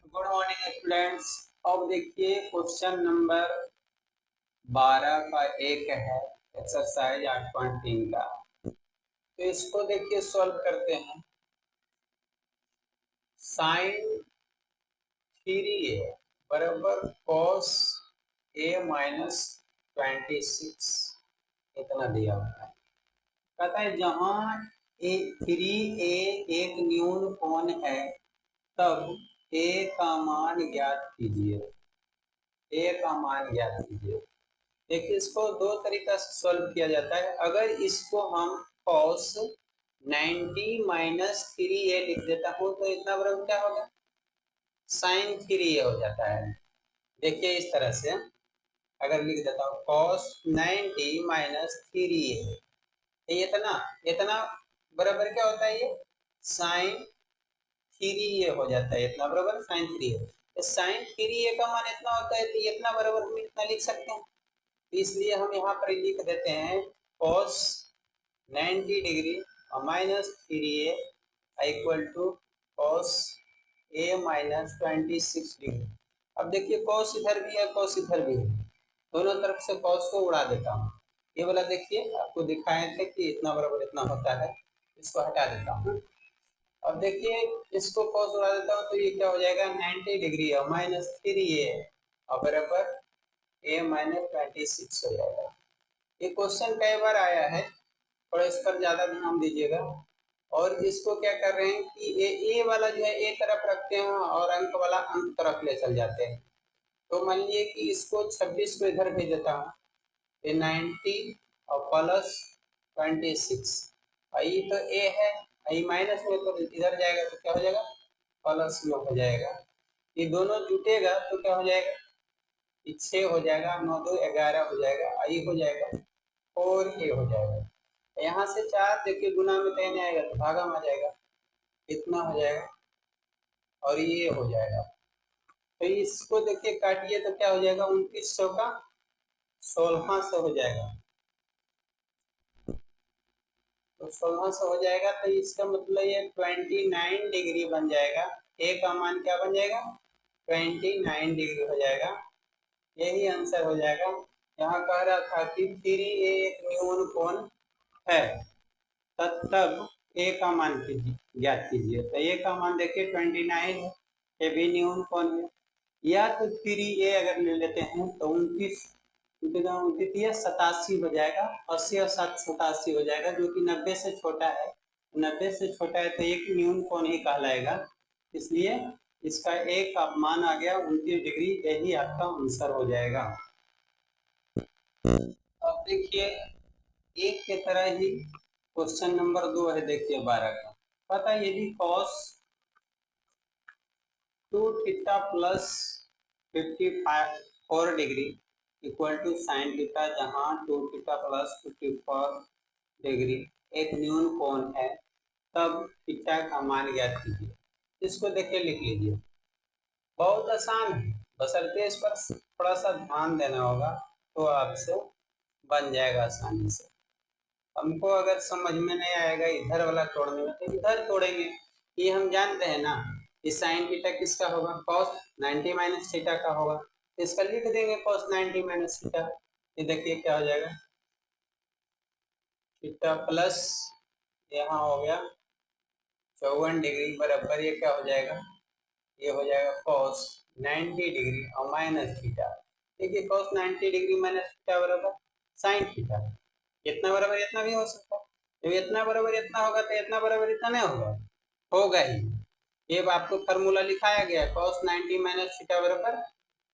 Good morning students. अब देखिए question number 12 का एक है एक्सरसाइज 8.3 का। तो इसको देखिए सॉल्व करते हैं। साइन 3a बराबर कॉस a माइनस 26 इतना दिया हुआ है। कहता है जहाँ 3a एक न्यून कोण है तब a का मान ज्ञात कीजिए। a का मान ज्ञात कीजिए। देखिए इसको दो तरीका से सॉल्व किया जाता है। अगर इसको हम cos 90 माइनस 3a लिख देता हूँ तो इतना बराबर क्या होगा, sin 3a हो जाता है। देखिए इस तरह से अगर लिख देता हूँ cos 90 माइनस 3a, इतना इतना बराबर क्या होता है, ये sin 3a हो जाता है। इतना बराबर sin 3a, तो sin 3a का मान इतना होता है तो इतना बराबर हम इतना लिख सकते हैं। इसलिए हम यहाँ पर लिख देते हैं cos 90 डिग्री और minus 3a equal to cos a minus 26 degree. अब देखिए cos इधर भी है cos इधर भी है, दोनों तरफ से cos को उड़ा देता हूँ। ये वाला देखिए आपको दिखाए थे कि इतना बराबर इतना होता है, इसको हटा देता हूँ। अब देखिए इसको cos उड़ा देता हूँ तो ये क्या हो जाएगा 90 डिग्री और माइनस 3a और बराबर a माइनस 26 हो जाएगा। ये क्वेश्चन कई बार आया है, थोड़ा इस पर ज्यादा ध्यान दीजिएगा। और इसको क्या कर रहे हैं कि ए वाला जो है ए तरफ रखते हैं और अंक वाला अंक तरफ ले चल जाते हैं। तो मान लीजिए कि इसको 26 को इधर भेज देता हूँ, ये 90 और प्लस 26, और ये तो ए है, ये माइनस में तो इधर जाएगा तो क्या हो जाएगा प्लस में हो जाएगा। ये दोनों जुटेगा तो क्या हो जाएगा, 6 हो जाएगा, 9 2 11 हो जाएगा, आई हो जाएगा 4a हो जाएगा। यहाँ से 4 देखिए गुना में कहीं नहीं आएगा तो भागा में आ जाएगा, इतना हो जाएगा और ये हो जाएगा। तो इसको देखिए काटिए तो क्या हो जाएगा 29 चौका 1600 हो जाएगा। तो 1600 हो जाएगा तो इसका मतलब ये 29 डिग्री बन जाएगा। ए का मान क्या बन जाएगा 29 डिग्री हो जाएगा। यही आंसर हो जाएगा। यहाँ कह रहा था कि 3a एक न्यून कोण है तब ए का मान ज्ञात कीजिए। तो ए का मान देखिए 29 है, ये भी न्यून कोण है। या तो 3a अगर ले लेते हैं तो 29 87 हो जाएगा, 80 और 7 87 हो जाएगा, जो कि 90 से छोटा है। 90 से छोटा है तो एक न्यून कोण ही कहलाएगा, इसलिए इसका एक का मान आ गया 29 डिग्री। यही आपका आंसर हो जाएगा। अब देखिए एक के तरह ही क्वेश्चन नंबर 2 है, देखिए 12 का। पता है यदि cos 2 theta plus 54 degree equal to sine theta, जहां 2 थीटा प्लस 54 डिग्री एक न्यून कोण है तब थीटा का मान ज्ञात कीजिए। इसको देखिए लिख लीजिए, बहुत आसान है, बशर्ते इस पर थोड़ा सा ध्यान देना होगा तो आपसे बन जाएगा आसानी से। हमको अगर समझ में नहीं आएगा इधर वाला तोड़ने में तो इधर तोड़ेंगे। ये हम जानते हैं ना कि साइन थीटा किसका होगा, cos 90 माइनस थीटा का होगा। इसका लिख देंगे cos 90 माइनस थीटा। ये देखिए क्या हो जाएगा, थीटा प्लस यहाँ हो गया 54 डिग्री बराबर ये क्या हो जाएगा, ये हो जाएगा cos 90 डिग्री और माइनस थीटा। देखिए cos 90 डिग्री माइनस थीटा बराबर साइन थीटा, इतना बराबर इतना भी हो सकता है। जब इतना बराबर इतना होगा तो इतना बराबर इतना नहीं होगा, होगा ही। ये आपको फार्मूला लिखाया गया है cos 90 माइनस थीटा बराबर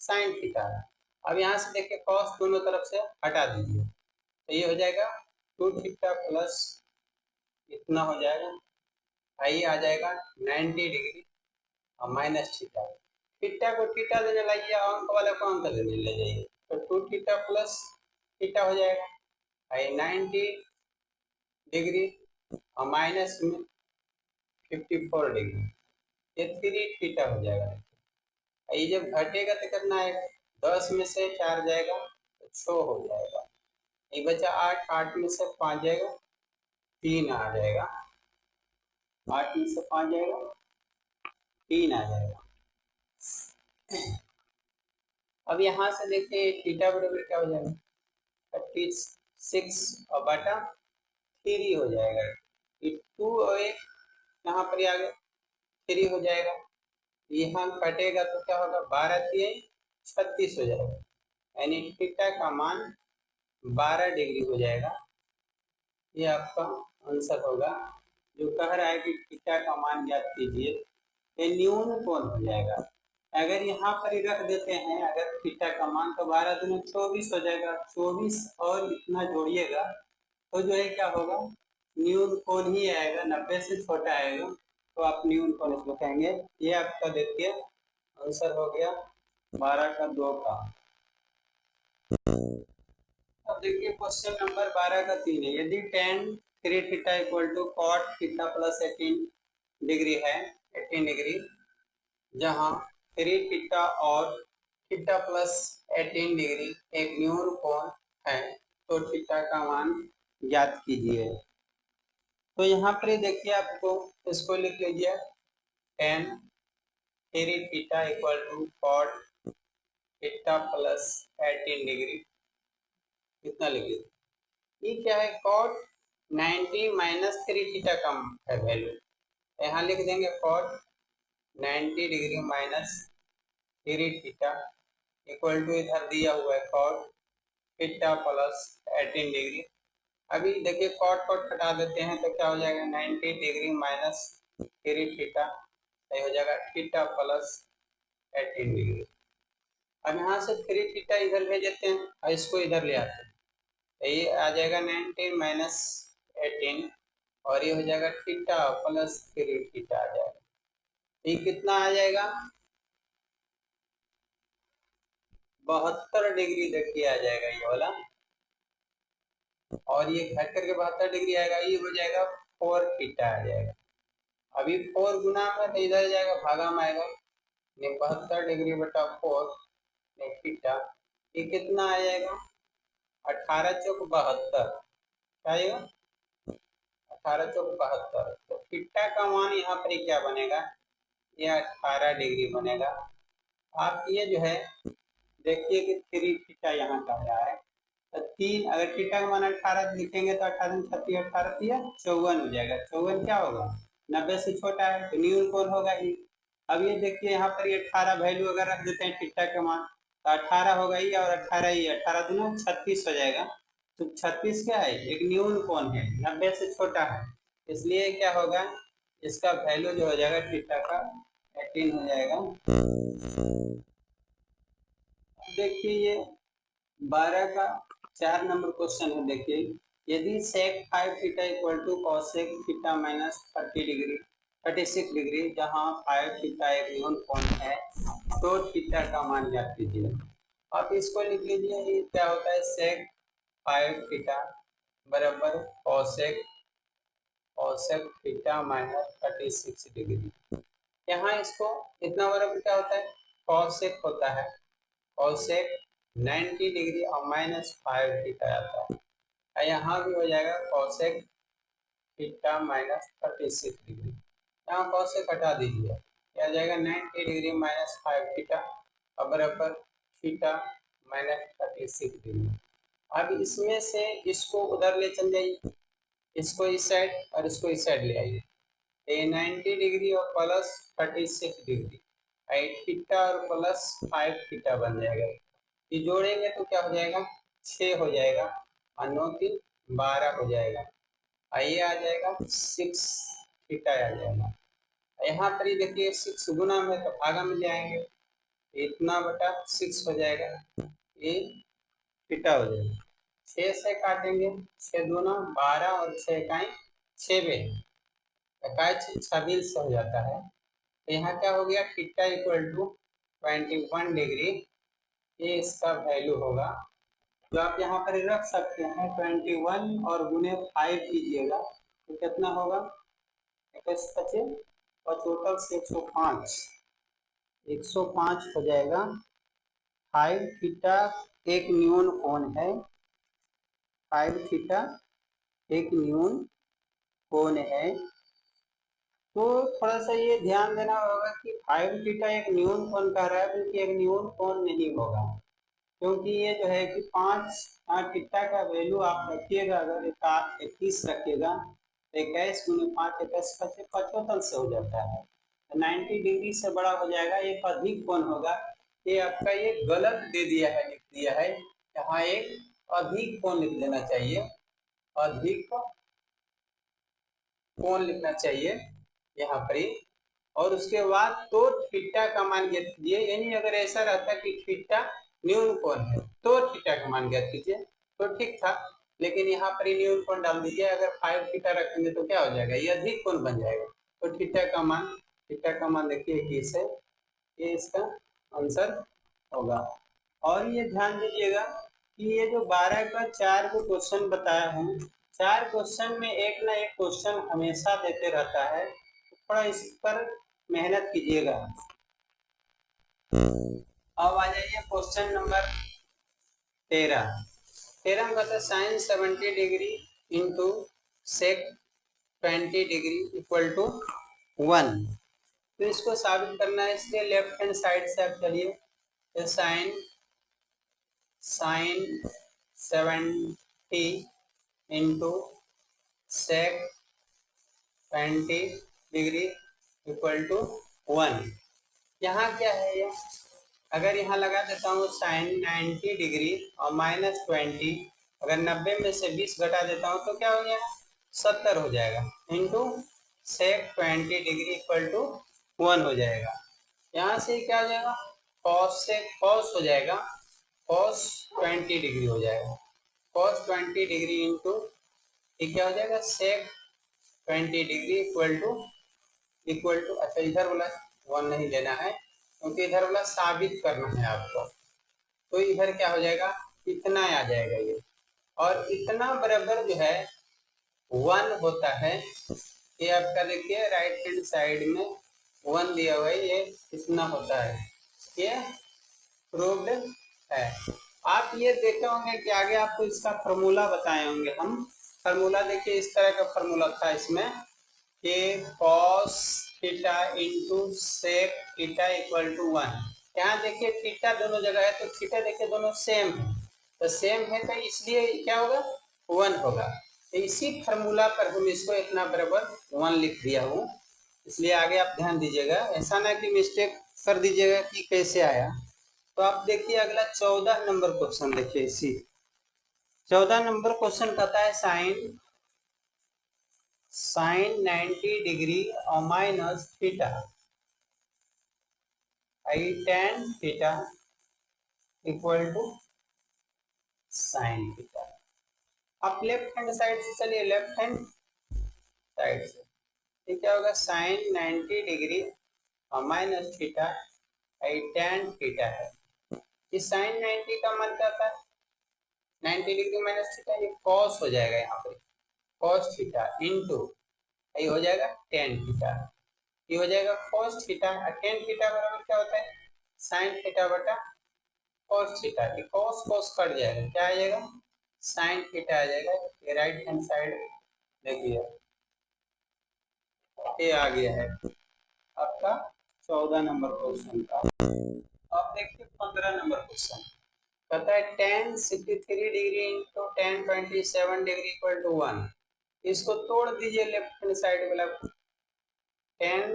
साइन थीटा। अब यहाँ से देखिए cos दोनों तरफ से हटा दीजिए तो ये हो जाएगा 2 थीटा प्लस इतना हो जाएगा, आई आ जाएगा 90 डिग्री और माइनस थीटा। थीटा को थीटा देने लाइए, अंक वाले को अंक देने ले जाइए, तो 2 थीटा प्लस थीटा हो जाएगा, आई 90 डिग्री और माइनस में 54 डिग्री, ये 3 थीटा हो जाएगा। ये जब घटेगा तो कितना आएगा, 10 में से 4 जाएगा तो 6 हो जाएगा। ये बचा 8, 8 में से 5 जाएगा 3 आ जाएगा, 8 में से 5 जाएगा 3 आ जाएगा। अब यहाँ से देखिए थीटा बराबर क्या हो जाएगा 36 और बटा 3 हो जाएगा। ये 2 और 1 यहाँ पर आ गया 3 हो जाएगा। यहाँ कटेगा तो क्या होगा 12 3 36 हो जाएगा, यानी थीटा का मान 12 डिग्री हो जाएगा। ये आपका आंसर होगा। जो कह रहा है कि थीटा का मान ज्ञात कीजिए, ये न्यून कोण हो जाएगा। अगर यहाँ पर ही रख देते हैं अगर थीटा का मान, तो 12 दूनी 24 हो जाएगा। 24 और इतना जोड़िएगा तो जो है क्या होगा न्यून कोण ही आएगा, 90 से छोटा आएगा तो आप न्यून कोण इसको कहेंगे। ये आपका देखिए आंसर हो गया 12 का 2 का। अब देखिए क्वेश्चन नंबर 12 का 3 है। यदि tan 3 theta equal to cot theta plus 18 degree है, 18 डिग्री, जहां 3 थीटा और थीटा प्लस 18 डिग्री एक न्यून कोण है, तो थीटा का मान ज्ञात कीजिए। तो यहाँ पर देखिए आपको इसको लिख लीजिए tan 3 theta equal to cot theta plus 18 degree, कितना लिख लीजिए। ये क्या है cot 90 माइनस 3 थीटा का है वैल्यू, यहाँ लिख देंगे cot 90 degree minus 3 theta equal to इधर दिया हुआ है cot थीटा प्लस 18 डिग्री। अभी देखिए cot cot हटा देते हैं तो क्या हो जाएगा 90 डिग्री माइनस 3 थीटा, सही हो जाएगा थीटा प्लस 18 डिग्री। अब यहाँ से 3 थीटा इधर भेज देते हैं और इसको इधर ले आते हैं, ये आ जाएगा 90 माइनस 18 और ये हो जाएगा थीटा प्लस 3 थीटा आ जाएगा। ये कितना आ जाएगा 72 डिग्री देखिए आ जाएगा ये वाला, और ये घट करके 72 डिग्री आएगा, ये हो जाएगा 4 थीटा आ जाएगा। अभी 4 गुना में तो इधर जाएगा भागा में आएगा, 72 डिग्री बटा 4 थीटा, ये कितना आ जाएगा 18 चौक 72, क्या आएगा 18 चौक 72। तो थीटा का मान यहाँ पर क्या बनेगा, ये 18 डिग्री बनेगा। आप ये जो है देखिए कि 3 थीटा यहाँ का क्या है, तो 3 अगर थीटा का मान 18 लिखेंगे तो 18 36 18 54 हो जाएगा। 54 क्या होगा 90 से छोटा है तो न्यून कोण होगा ही। अब ये देखिए यहाँ पर ये 18 वैल्यू अगर रख देते हैं थीटा के मान तो 18 होगा ही, और 18 ही 18 दूना 36 हो जाएगा। तो 36 क्या है एक न्यून कोण है, 90 से छोटा है, इसलिए क्या होगा इसका वैल्यू जो हो जाएगा थीटा का 18 हो जाएगा। देखिए ये 12 का 4 नंबर क्वेश्चन है। देखिए यदि sec 5 theta equal to cosec theta minus 36 degree, जहां 5 थीटा एक न्यून कोण है, तो थीटा का मान ज्ञात कीजिए। आप इसको लिख लीजिए, ये क्या होता है sec 5 थीटा बराबर cosec थीटा माइनस 36 डिग्री। यहाँ इसको इतना बराबर क्या होता है cosec होता है, cosec 90 डिग्री और माइनस 5 थीटा आता है। यहाँ भी हो जाएगा cosec थीटा माइनस 36 डिग्री, यहाँ cosec हटा दीजिए, क्या जाएगा 90 डिग्री माइनस 5 थीटा और बराबर थीटा माइनस 36 डिग्री। अब इसमें से इसको उधर ले चल जाइए, इसको इस साइड और इसको इस साइड ले आइए, ये 90 डिग्री और प्लस 36 डिग्री, थीटा और प्लस 5 थीटा बन जाएगा। ये जोड़ेंगे तो क्या हो जाएगा 6 हो जाएगा और 9 3 12 हो जाएगा, ये आ जाएगा 6 थीटा आ जाएगा। यहाँ पर ही देखिए 6 गुना में तो भागा में ले आएंगे, इतना बटा 6 हो जाएगा, ये थीटा हो जाएगा। 6 से काटेंगे, 6 दूना 12 और 6 इकाई 6 में 26 हो जाता है। तो यहाँ क्या हो गया थीटा इक्वल टू 21 डिग्री, ये इसका वैल्यू होगा, जो आप यहाँ पर रख सकते हैं 21 और गुने 5 कीजिएगा तो कितना होगा 25 और टोटल से 105 हो जाएगा। 5 थीटा एक न्यून कोण है, 5 थीटा एक न्यून कोण है, तो थोड़ा सा ये ध्यान देना होगा कि 5 थीटा एक न्यून कोण कह रहा है, बल्कि एक न्यून कोण नहीं होगा, क्योंकि ये जो है कि 5 थीटा का वैल्यू आप रखिएगा, अगर 21 रखिएगा तो 21 गुने 5 21 75 से हो जाता है, 90 डिग्री से बड़ा हो जाएगा, एक अधिक कोण होगा। ये आपका ये गलत दे दिया है, लिख दिया है, यहाँ एक अधिक कोण लिख देना चाहिए, अधिक कोण लिखना चाहिए यहाँ पर ही। और उसके बाद तो थीटा का मान ज्ञात कीजिए, यानी अगर ऐसा रहता कि थीटा न्यून कोण है तो थीटा का मान ज्ञात कीजिए तो ठीक था, लेकिन यहाँ पर न्यून कोण डाल दीजिए, अगर 5 थीटा रखेंगे तो क्या हो जाएगा, ये अधिक कोण बन जाएगा। तो थीटा का मान देखिए 21 है, ये इसका आंसर होगा। और ये ध्यान दीजिएगा कि ये जो 12 का 4 को क्वेश्चन बताया हूँ, 4 क्वेश्चन में एक ना एक क्वेश्चन हमेशा देते रहता है, थोड़ा इस पर मेहनत कीजिएगा। अब आ जाइए क्वेश्चन नंबर 13 में कहता है sine 70 degree into sec 20 degree equal to 1। तो इसको साबित करना है, इसलिए लेफ्ट हैंड साइड से आप चलिए, तो sine 70 into sec 20 degree equal to 1। यहाँ क्या है ये, अगर यहाँ लगा देता हूँ साइन 90 डिग्री और -20, अगर 90 में से 20 घटा देता हूँ तो क्या हो जाएगा, 70 हो जाएगा, into sec 20 degree equal to 1 हो जाएगा। यहाँ से क्या हो जाएगा, कॉस से कॉस हो जाएगा, कॉस 20 डिग्री हो जाएगा, कॉस 20 डिग्री इंटू ये क्या हो जाएगा, सेक 20 डिग्री इक्वल टू अच्छा इधर वाला 1 नहीं लेना है, क्योंकि इधर वाला साबित करना है आपको, तो इधर क्या हो जाएगा, इतना आ जाएगा ये, और इतना बराबर जो है 1 होता है, ये आपका देखिए राइट हैंड साइड में 1 दिया हुआ है, ये कितना होता है, ये प्रूव्ड है। आप ये देखे होंगे कि आगे आपको इसका फार्मूला बताए होंगे हम, फार्मूला देखिए इस तरह का फार्मूला था इसमें कि cos theta into sec theta equal to 1। यहाँ देखिए थीटा दोनों जगह है, तो थीटा देखिए दोनों सेम है, तो सेम है तो इसलिए क्या होगा, 1 होगा। तो इसी फार्मूला पर हम इसको इतना बराबर 1 लिख दिया हूँ, इसलिए आगे आप ध्यान दीजिएगा, ऐसा ना कि मिस्टेक कर दीजिएगा कि कैसे आया। तो आप देखिए अगला 14 नंबर क्वेश्चन देखिए, इसी 14 नंबर क्वेश्चन कहता है साइन 90 डिग्री और माइनस थीटा आई tan theta equal to sine theta. आप लेफ्ट हैंड साइड से चलिए, लेफ्ट हैंड साइड से, ये क्या होगा, साइन 90 डिग्री और माइनस थीटा आई टेन थीटा है। इस साइन 90 का मान क्या था, 90 डिग्री माइनस थीटा, ये कॉस हो जाएगा, यहाँ पे कॉस थीटा इंटू ये हो जाएगा टेन थीटा, ये हो जाएगा कॉस थीटा, टेन थीटा बराबर क्या होता है, साइन थीटा बटा कॉस थीटा, ये कॉस कॉस कट जाएगा, क्या आ जाएगा, साइन थीटा आ जाएगा। ये राइट हैंड साइड देखिए ये आ गया है आपका 14 नंबर क्वेश्चन का। अब देखिए 15 नंबर क्वेश्चन कहता है tan 63 degree into tan 27 degree equal to 1। इसको तोड़ दीजिए लेफ्ट हैंड साइड वाला, tan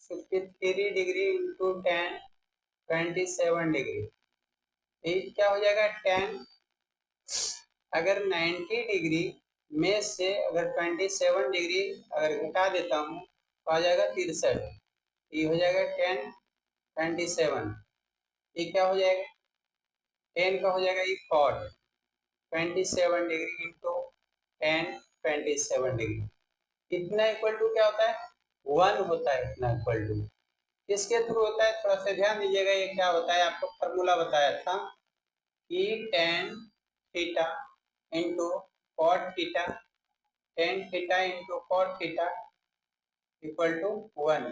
63 degree into tan 27 degree, ये क्या हो जाएगा, tan अगर 90 डिग्री में से अगर 27 डिग्री अगर घटा देता हूँ तो आ जाएगा 63, ये हो जाएगा tan 27, ये क्या हो जाएगा, 10 का हो जाएगा ये cot 27 degree into tan 27 degree, इतना इक्वल टू क्या होता है, 1 होता है, इतना इक्वल टू किसके थ्रू होता है, थोड़ा सा ध्यान दीजिएगा, ये क्या होता है, आपको फॉर्मूला बताया था कि tan theta into cot theta, tan theta into cot theta equal to 1,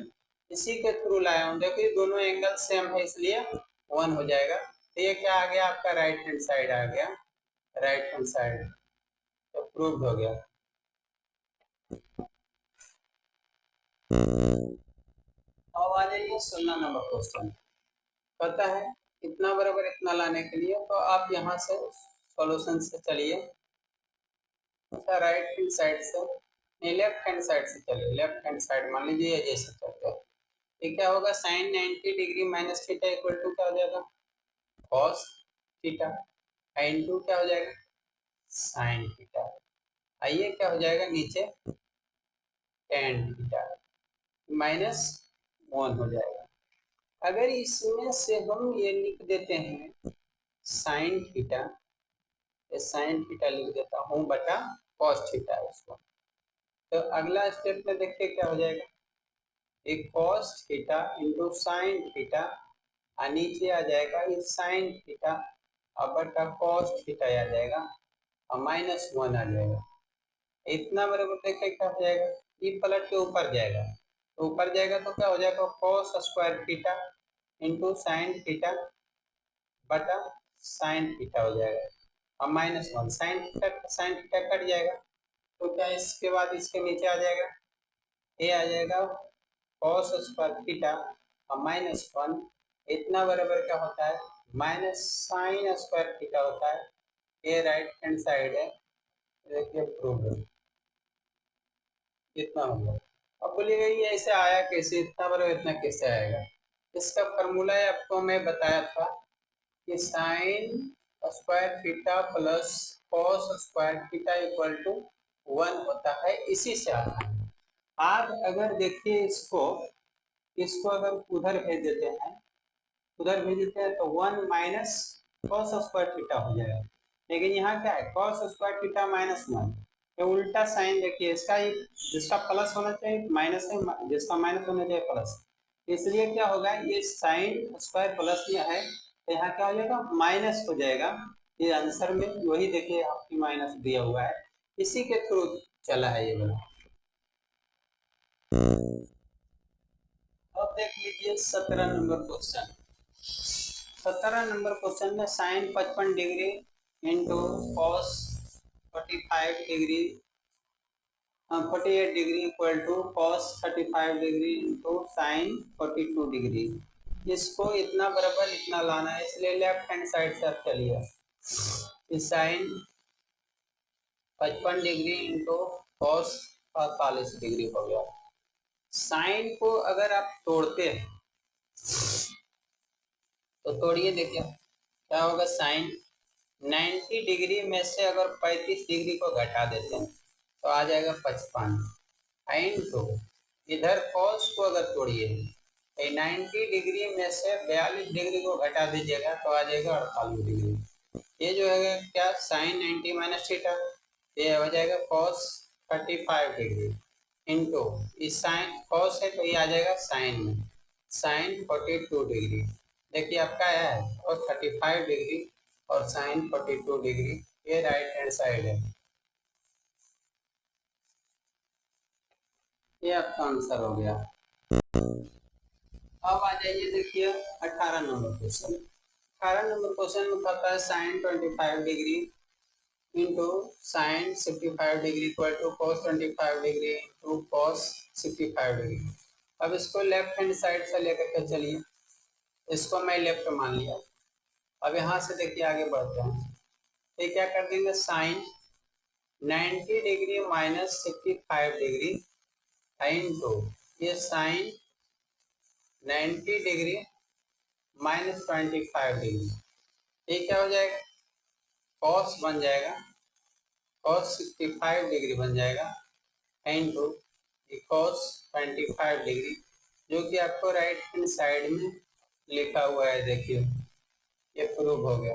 इसी के थ्रू लाया हूँ, देखिए दोनों एंगल सेम है इसलिए 1 हो जाएगा। तो ये क्या आ गया, आपका राइट हैंड साइड आ गया, राइट हैंड साइड तो प्रूव्ड हो गया। अब आ जाइए 16 नंबर क्वेश्चन। पता है इतना बराबर इतना लाने के लिए तो आप यहाँ से सॉल्यूशन से चलिए। अच्छा, राइट हैंड साइड से नहीं, लेफ्ट हैंड साइड से चलिए। लेफ्ट हैंड साइड मान लीजिए जैसे चलते हैं, ये क्या होगा, sine 90 degree minus theta equal to क्या हो जाएगा, कॉस थीटा। इनटू क्या हो जाएगा, साइन थीटा। आइए क्या हो जाएगा नीचे, टेन थीटा माइनस 1 हो जाएगा। अगर इसमें से हम ये लिख देते हैं साइन थीटा, ये साइन थीटा लिख देता हूँ बटा कॉस थीटा इसको, तो अगला स्टेप में देखिए क्या हो जाएगा, एक cos theta into sine theta, और नीचे आ जाएगा ये साइन थीटा और बटा कॉस थीटा आ जाएगा और माइनस 1 आ जाएगा। इतना बराबर देखिए क्या हो जाएगा, ये पलट के ऊपर जाएगा, तो ऊपर जाएगा तो क्या हो जाएगा, cos square theta into sine theta बटा साइन थीटा हो जाएगा और माइनस 1, साइन थीटा कट जाएगा, तो क्या इसके बाद इसके नीचे आ जाएगा, ये आ जाएगा कॉस स्क्वायर थीटा और माइनस 1, इतना बराबर क्या होता है, माइनस साइन स्क्वायर थीटा होता है। ये राइट हैंड साइड है, देखिए प्रूव है, इतना होगा। अब बोलिएगा ये ऐसे आया कैसे, इतना बराबर इतना कैसे आएगा, इसका फॉर्मूला आपको मैं बताया था कि sine square theta plus cos square theta equal to 1 होता है, इसी से आता है। आप अगर देखिए इसको अगर उधर भेज देते हैं, उधर भेज देते हैं तो 1 माइनस कॉस स्क्वायर थीटा हो जाएगा, लेकिन यहाँ क्या है, कॉस स्क्वायर थीटा माइनस 1, ये उल्टा साइन देखिए इसका, जिसका प्लस होना चाहिए माइनस है, जिसका माइनस होना चाहिए प्लस, इसलिए क्या होगा, ये साइन स्क्वायर प्लस में है तो यहाँ क्या हो जाएगा, माइनस हो जाएगा। ये आंसर में वही देखिए आपकी माइनस दिया हुआ है, इसी के थ्रू चला है ये वाला। अब देख लीजिए 17 नंबर क्वेश्चन। 17 नंबर क्वेश्चन में sine 55 degree into cos 45 degree 48 degree equal to cos 35 degree into sine 42 degree, इसको इतना बराबर इतना लाना है, इसलिए लेफ्ट हैंड साइड से आप चलिए। Sine 55 degree into cos 45 degree हो गया। साइन को अगर आप तोड़ते हैं तो तोड़िए, देखिए क्या होगा, साइन 90 डिग्री में से अगर 35 डिग्री को घटा देते हैं तो आ जाएगा 55, इंटू इधर कॉस को अगर तोड़िए 90 डिग्री में से 42 डिग्री को घटा दीजिएगा तो आ जाएगा 48 डिग्री। ये जो है क्या, साइन 90 माइनस थीटा, ये हो जाएगा कॉस 35 डिग्री इंटू इस साइन कॉस है तो ये आ जाएगा साइन में, साइन 42 डिग्री। देखिए आपका है और 35 डिग्री और साइन 42 डिग्री, ये राइट हैंड साइड है, ये आपका आंसर हो गया। अब आ जाइए देखिए 18 नंबर क्वेश्चन। 18 नंबर क्वेश्चन में कहता है sine 25 degree into sine 65 degree equal to cos 25 degree into cos 65 degree. अब इसको लेफ्ट हैंड साइड से लेकर के चलिए, इसको मैं लेफ्ट मान लिया। अब यहाँ से देखिए आगे बढ़ते हैं, ये क्या कर देंगे, sine 90 degree minus 65 degree into ये साइन 90 डिग्री माइनस 25 डिग्री, ये क्या हो जाएगा, कॉस बन जाएगा, कॉस 65 डिग्री बन जाएगा इंटू कॉस 25 डिग्री, जो कि आपको राइट हैंड साइड में लिखा हुआ है, देखिए ये प्रूव हो गया।